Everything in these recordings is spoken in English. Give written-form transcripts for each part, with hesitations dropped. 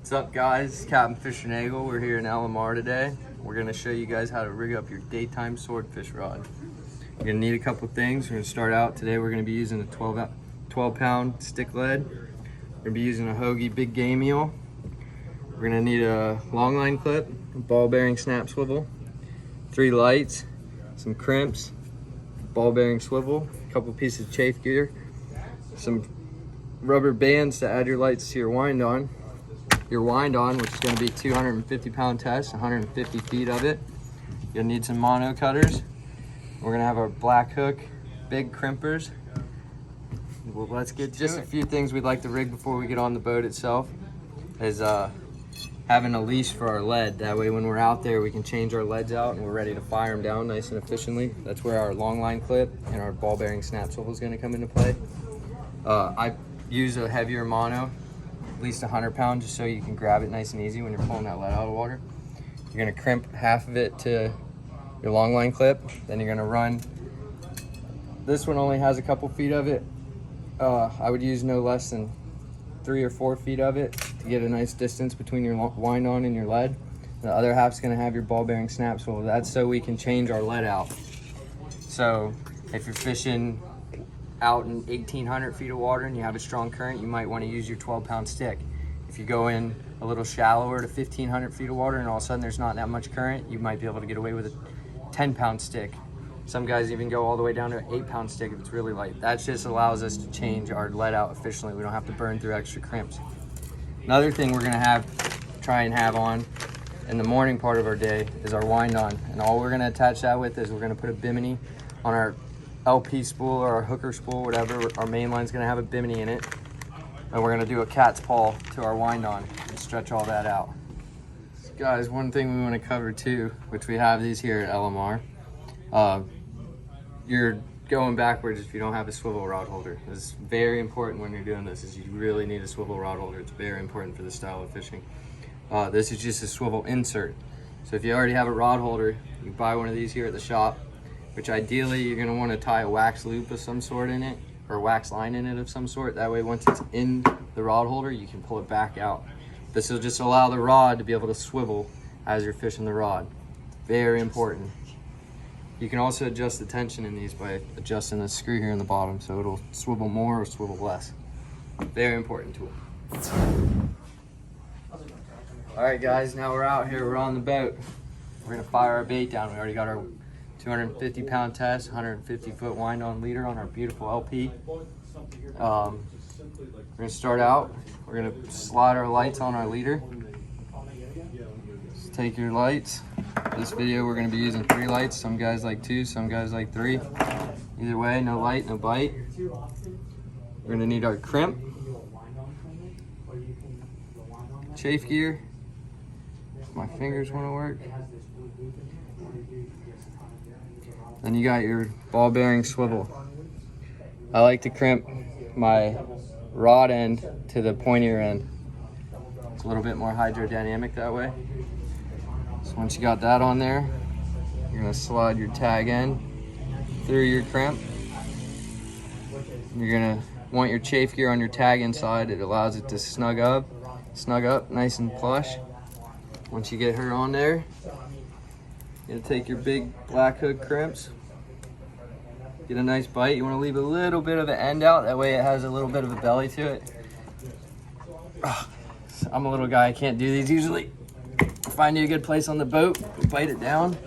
What's up, guys? Captain Fisher Nagel. We're here in LMR today. We're going to show you guys how to rig up your daytime swordfish rod. You're going to need a couple things. We're going to start out today. We're going to be using a 12-pound stick lead. We're going to be using a Hoagie big game eel. We're going to need a long line clip, a ball bearing snap swivel, 3 lights, some crimps, ball bearing swivel, a couple pieces of chafe gear, some rubber bands to add your lights to your wind on, which is going to be 250-pound test, 150 feet of it. You'll need some mono cutters. We're going to have our black hook, big crimpers. Well, let's get to just a few things we'd like to rig before we get on the boat itself is having a leash for our lead. That way when we're out there we can change our leads out and we're ready to fire them down nice and efficiently. That's where our long line clip and our ball bearing snap swivel is going to come into play. I use a heavier mono, at least 100 pounds, just so you can grab it nice and easy when you're pulling that lead out of the water. You're going to crimp half of it to your long line clip, then you're going to run. This one only has a couple feet of it. I would use no less than 3 or 4 feet of it to get a nice distance between your wind on and your lead. The other half's going to have your ball bearing snap swivel. That's so we can change our lead out. So if you're fishing out in 1,800 feet of water and you have a strong current, you might want to use your 12-pound stick. If you go in a little shallower to 1,500 feet of water and all of a sudden there's not that much current, you might be able to get away with a 10-pound stick. Some guys even go all the way down to an 8-pound stick if it's really light. That just allows us to change our lead out efficiently. We don't have to burn through extra crimps. Another thing we're gonna try and have on in the morning part of our day is our wind on. And all we're gonna attach that with is we're gonna put a bimini on our LP spool or our hooker spool, whatever. Our main line's gonna have a bimini in it. And we're gonna do a cat's paw to our wind on and stretch all that out. So guys, one thing we wanna cover too, which we have these here at LMR, you're going backwards if you don't have a swivel rod holder. It's very important when you're doing this, is you really need a swivel rod holder. It's very important for this style of fishing. This is just a swivel insert. So if you already have a rod holder, you buy one of these here at the shop, which ideally you're gonna wanna tie a wax loop of some sort in it, or wax line in it of some sort. That way once it's in the rod holder, you can pull it back out. This will just allow the rod to be able to swivel as you're fishing the rod. Very important. You can also adjust the tension in these by adjusting the screw here in the bottom, so it'll swivel more or swivel less. Very important tool. All right guys, now we're out here, we're on the boat. We're gonna fire our bait down. We already got our 250-pound test, 150-foot wind on leader on our beautiful LP. We're gonna start out, we're gonna slide our lights on our leader. Just take your lights. This video we're going to be using 3 lights. Some guys like 2, some guys like 3. Either way, no light, no bite. We're going to need our crimp, chafe gear. My fingers want to work. Then you got your ball bearing swivel. I like to crimp my rod end to the pointier end. It's a little bit more hydrodynamic that way. So once you got that on there, you're gonna slide your tag end through your crimp. You're gonna want your chafe gear on your tag inside. It allows it to snug up nice and plush. Once you get her on there, you're gonna take your big black hook crimps, get a nice bite. You wanna leave a little bit of the end out, that way it has a little bit of a belly to it. I'm a little guy, I can't do these usually. Find you a good place on the boat, bite it down.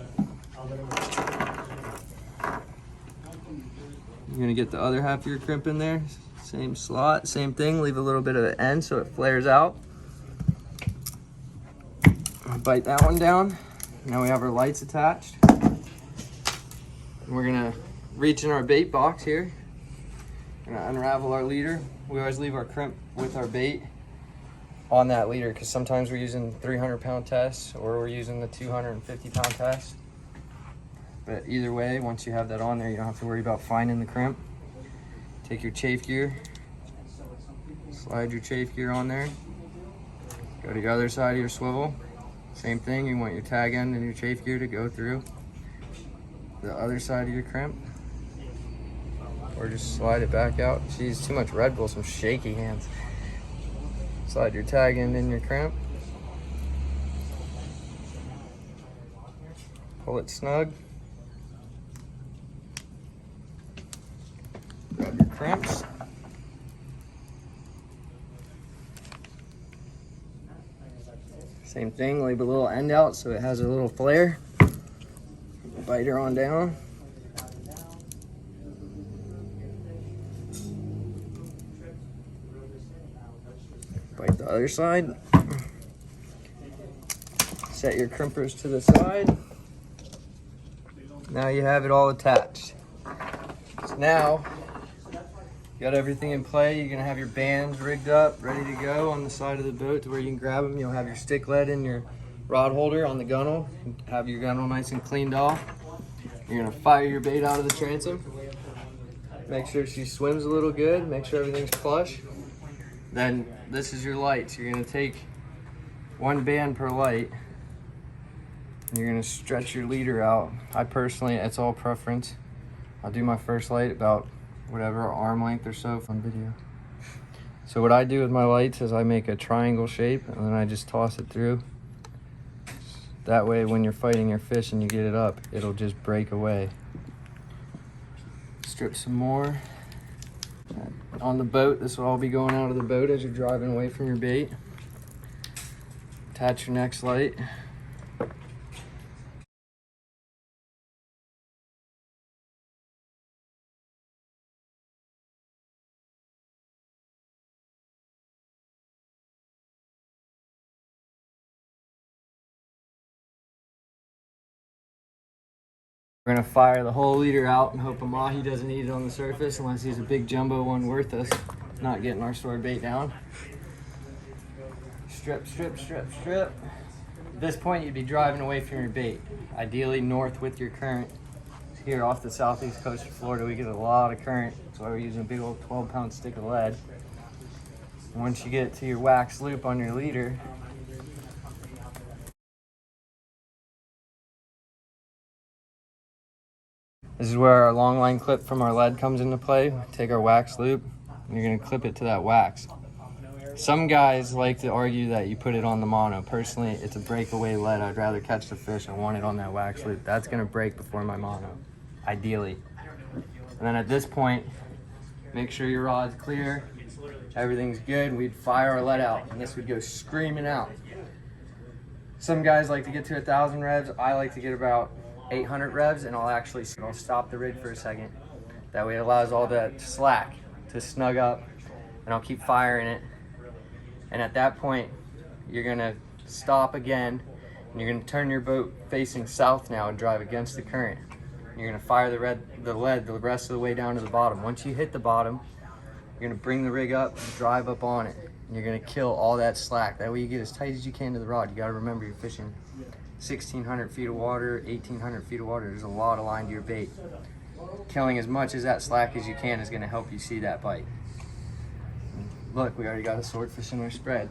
You're gonna get the other half of your crimp in there, same slot, same thing, leave a little bit of the end so it flares out. Bite that one down. Now we have our lights attached. And we're gonna reach in our bait box here. We're gonna unravel our leader. We always leave our crimp with our bait on that leader, because sometimes we're using 300-pound tests or we're using the 250-pound test. But either way, once you have that on there, you don't have to worry about finding the crimp. Take your chafe gear, slide your chafe gear on there, go to the other side of your swivel. Same thing, you want your tag end and your chafe gear to go through the other side of your crimp, or just slide it back out. Jeez, too much Red Bull, some shaky hands. Slide your tag end in your crimp, Pull it snug. Grab your crimps. Same thing, leave a little end out so it has a little flare. Bite her on down. Bite the other side. Set your crimpers to the side. Now you have it all attached. So now you got everything in play. You're gonna have your bands rigged up, ready to go on the side of the boat to where you can grab them. You'll have your stick lead in your rod holder on the gunnel. Have your gunnel nice and cleaned off. You're gonna fire your bait out of the transom. Make sure she swims a little good. Make sure everything's flush. Then this is your lights. You're gonna take one band per light. And you're gonna stretch your leader out. I personally, it's all preference. I'll do my first light about whatever, arm length or so on video. So what I do with my lights is I make a triangle shape and then I just toss it through. That way when you're fighting your fish and you get it up, it'll just break away. Strip some more. On the boat, this will all be going out of the boat as you're driving away from your bait. Attach your next light. We're gonna fire the whole leader out and hope a mahi doesn't eat it on the surface unless he's a big jumbo one worth us not getting our sword bait down. Strip, strip, strip, strip. At this point, you'd be driving away from your bait, ideally north with your current. Here off the southeast coast of Florida, we get a lot of current. That's why we're using a big old 12-pound stick of lead. Once you get to your wax loop on your leader, this is where our long line clip from our lead comes into play. Take our wax loop, and you're gonna clip it to that wax. Some guys like to argue that you put it on the mono. Personally, it's a breakaway lead. I'd rather catch the fish. I want it on that wax loop. That's gonna break before my mono, ideally. And then at this point, make sure your rod's clear, everything's good. We'd fire our lead out, and this would go screaming out. Some guys like to get to 1,000 revs. I like to get about 800 revs, and I'll stop the rig for a second. That way it allows all that slack to snug up, and I'll keep firing it. And at that point, you're gonna stop again, and you're gonna turn your boat facing south now and drive against the current. You're gonna fire the lead the rest of the way down to the bottom. Once you hit the bottom, you're gonna bring the rig up and drive up on it. And you're gonna kill all that slack. That way you get as tight as you can to the rod. You gotta remember you're fishing 1,600 feet of water, 1,800 feet of water. There's a lot of line to your bait. Killing as much as that slack as you can is gonna help you see that bite. Look, we already got a swordfish in our spread.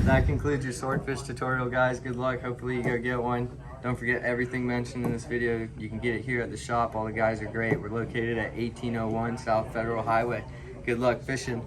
That concludes your swordfish tutorial, guys. Good luck. Hopefully you go get one. Don't forget everything mentioned in this video. You can get it here at the shop. All the guys are great. We're located at 1801 South Federal Highway. Good luck fishing.